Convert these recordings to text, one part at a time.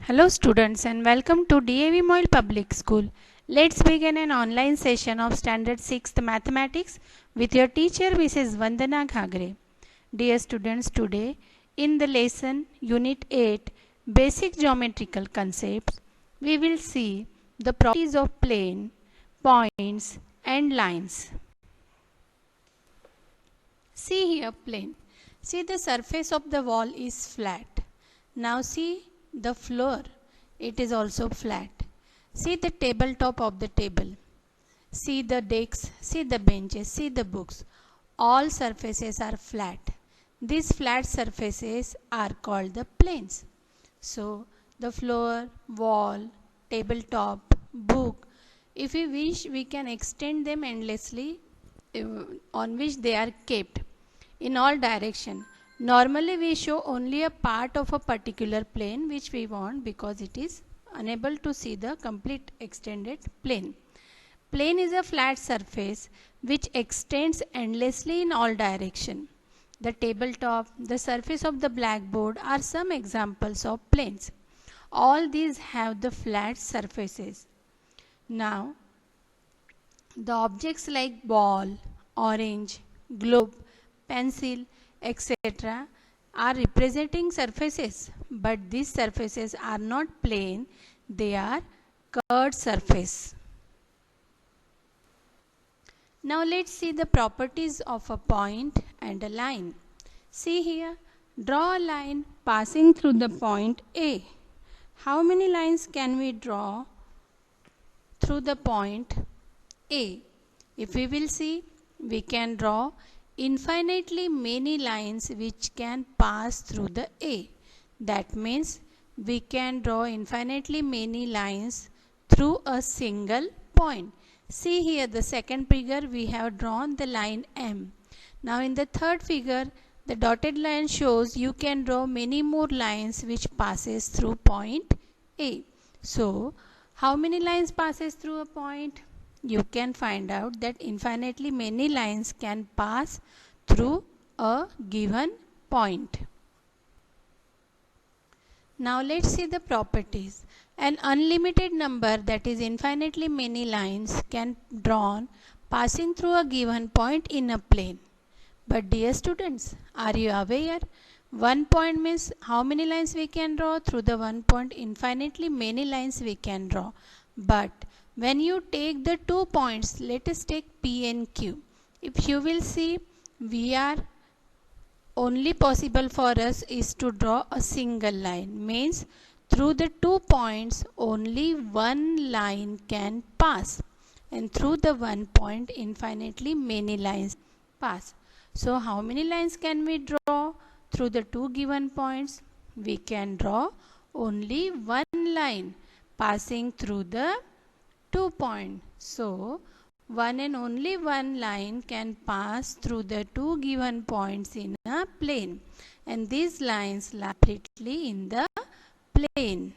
Hello students and welcome to DAV Moyle Public School. Let's begin an online session of Standard 6th Mathematics with your teacher Mrs. Vandana Ghagre. Dear students, today in the lesson Unit 8 Basic Geometrical Concepts, we will see the properties of plane, points and lines. See here plane. See the surface of the wall is flat. Now see the floor. It is also flat. See the tabletop of the table. See the desks, see the benches, see the books. All surfaces are flat. These flat surfaces are called the planes. So the floor, wall, tabletop, book, if we wish we can extend them endlessly on which they are kept in all direction. Normally we show only a part of a particular plane which we want because it is unable to see the complete extended plane. Plane is a flat surface which extends endlessly in all direction. The tabletop, the surface of the blackboard are some examples of planes. All these have the flat surfaces. Now, the objects like ball, orange, globe, pencil, etc. are representing surfaces, but these surfaces are not plane, they are curved surface. Now let's see the properties of a point and a line. See here, draw a line passing through the point A. How many lines can we draw through the point A? If we will see, we can draw infinitely many lines which can pass through the A. That means we can draw infinitely many lines through a single point. See here the second figure we have drawn the line M. Now in the third figure the dotted line shows you can draw many more lines which passes through point A. So how many lines passes through a point? You can find out that infinitely many lines can pass through a given point. Now let's see the properties. An unlimited number, that is infinitely many lines, can be drawn passing through a given point in a plane. But dear students, are you aware? One point means how many lines we can draw? Through the one point infinitely many lines we can draw. But when you take the 2 points, let us take P and Q. If you will see, we are only possible for us is to draw a single line. Means through the 2 points only one line can pass, and through the one point infinitely many lines pass. So how many lines can we draw through the 2 given points? We can draw only one line passing through the 2 points. So one and only one line can pass through the 2 given points in a plane, and these lines lie completely in the plane.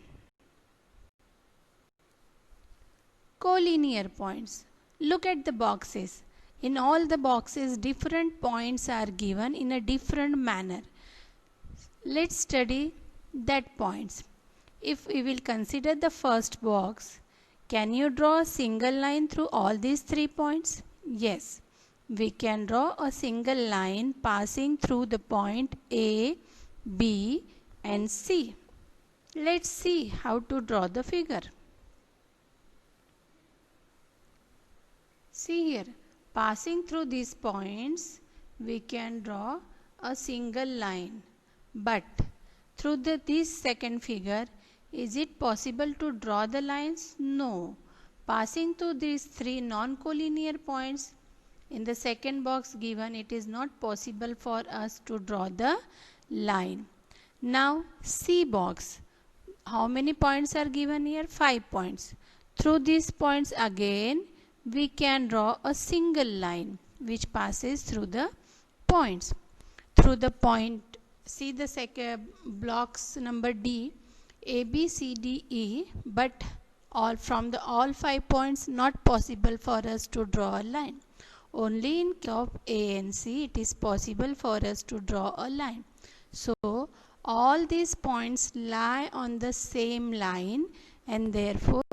Collinear points. Look at the boxes. In all the boxes different points are given in a different manner. Let's study that points. If we will consider the first box, can you draw a single line through all these 3 points? Yes, we can draw a single line passing through the point A, B and C. Let's see how to draw the figure. See here, passing through these points, we can draw a single line. But through this second figure, is it possible to draw the lines? No. Passing through these 3 non-collinear points, in the second box given, it is not possible for us to draw the line. Now C box. How many points are given here? 5 points. Through these points again, we can draw a single line which passes through the points. Through the point, see the second blocks number D, A, B, C, D, E, but from all 5 points not possible for us to draw a line. Only in case of A and C it is possible for us to draw a line. So all these points lie on the same line, and therefore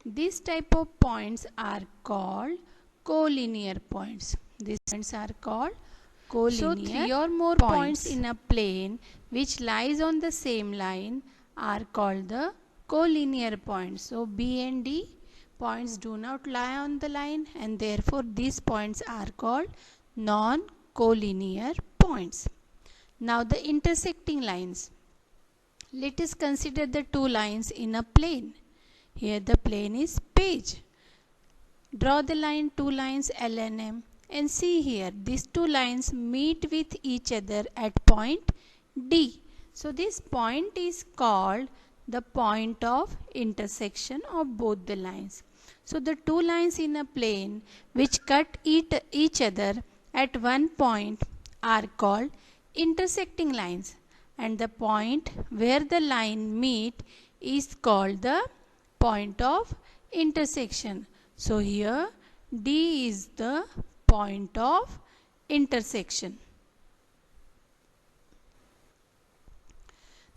this type of points are called collinear points. These points are called collinear. So three or more points in a plane which lies on the same line are called the collinear points. So B and D points do not lie on the line, and therefore these points are called non-collinear points. Now the intersecting lines. Let us consider the two lines in a plane. Here the plane is page. Draw the line, two lines L and M, and see here these two lines meet with each other at point D. So this point is called the point of intersection of both the lines. So the two lines in a plane which cut each other at one point are called intersecting lines, and the point where the line meet is called the point of intersection. So here D is the point of intersection.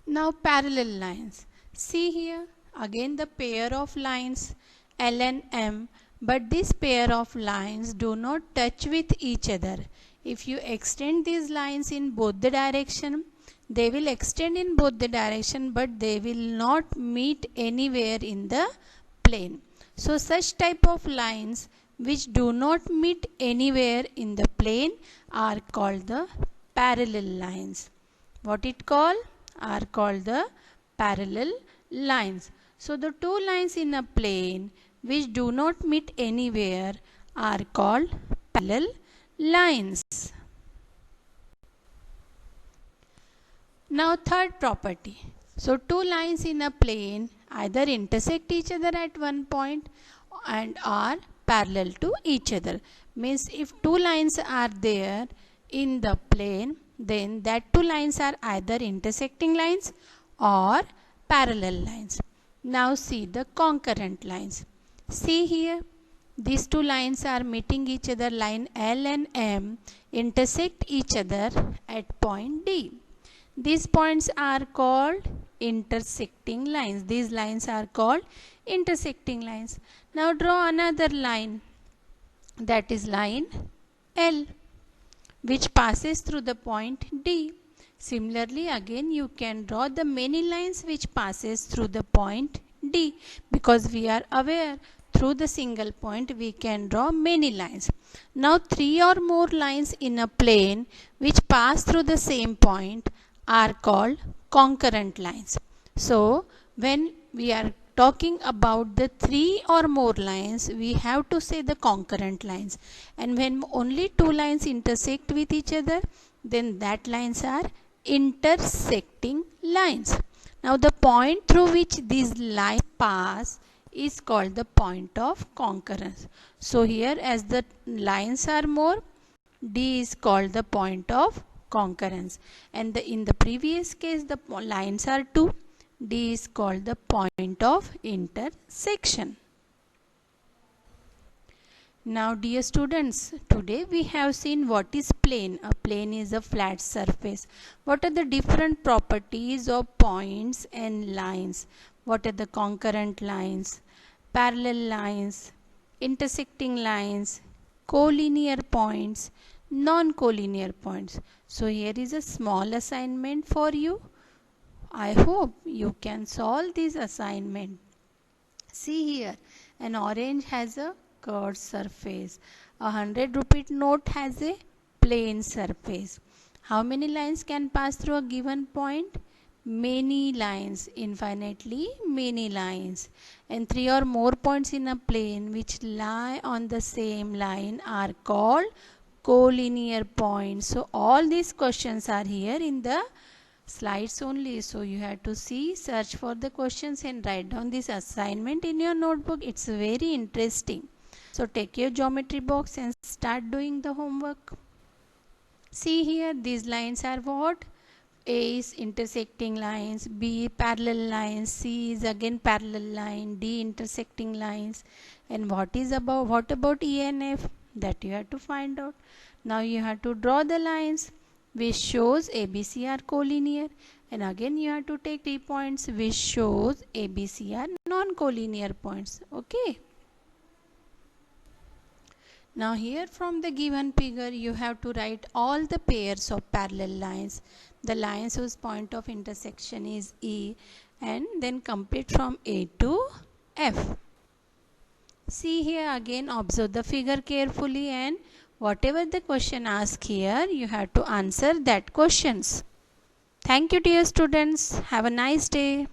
Now parallel lines. See here again the pair of lines L and M, but this pair of lines do not touch with each other. If you extend these lines in both the direction, they will extend in both the direction, but they will not meet anywhere in the plane. So such type of lines which do not meet anywhere in the plane are called the parallel lines. What it called? Are called the parallel lines. So the two lines in a plane which do not meet anywhere are called parallel lines. Now third property. So two lines in a plane either intersect each other at one point and are parallel to each other. Means if two lines are there in the plane, then that two lines are either intersecting lines or parallel lines. Now see the concurrent lines. See here, these two lines are meeting each other, line L and M intersect each other at point D. These points are called intersecting lines. These lines are called intersecting lines. Now draw another line, that is line L, which passes through the point D. Similarly, again you can draw the many lines which passes through the point D, because we are aware through the single point we can draw many lines. Now three or more lines in a plane which pass through the same point are called concurrent lines. So when we are talking about the three or more lines, we have to say the concurrent lines, and when only two lines intersect with each other, then that lines are intersecting lines. Now the point through which these lines pass is called the point of concurrence. So here as the lines are more, D is called the point of concurrence, and in the previous case the lines are 2, D is called the point of intersection. Now dear students, today we have seen what is plane. A plane is a flat surface. What are the different properties of points and lines? What are the concurrent lines, parallel lines, intersecting lines, collinear points, non-collinear points? So here is a small assignment for you. I hope you can solve this assignment. See here, an orange has a curved surface. A 100 rupee note has a plane surface. How many lines can pass through a given point? Many lines, infinitely many lines. And three or more points in a plane which lie on the same line are called collinear points. So all these questions are here in the slides only. So you have to see, search for the questions and write down this assignment in your notebook. It's very interesting. So take your geometry box and start doing the homework. See here, these lines are what? A is intersecting lines, B parallel lines, C is again parallel line, D intersecting lines. And what about E and F? That you have to find out. Now you have to draw the lines which shows ABC are collinear, And again you have to take 3 points which shows ABC are non-collinear points. Okay. Now here from the given figure you have to write all the pairs of parallel lines. The lines whose point of intersection is E, and then complete from A to F. See here, again observe the figure carefully, and whatever the question asked here you have to answer that questions. Thank you dear students. Have a nice day.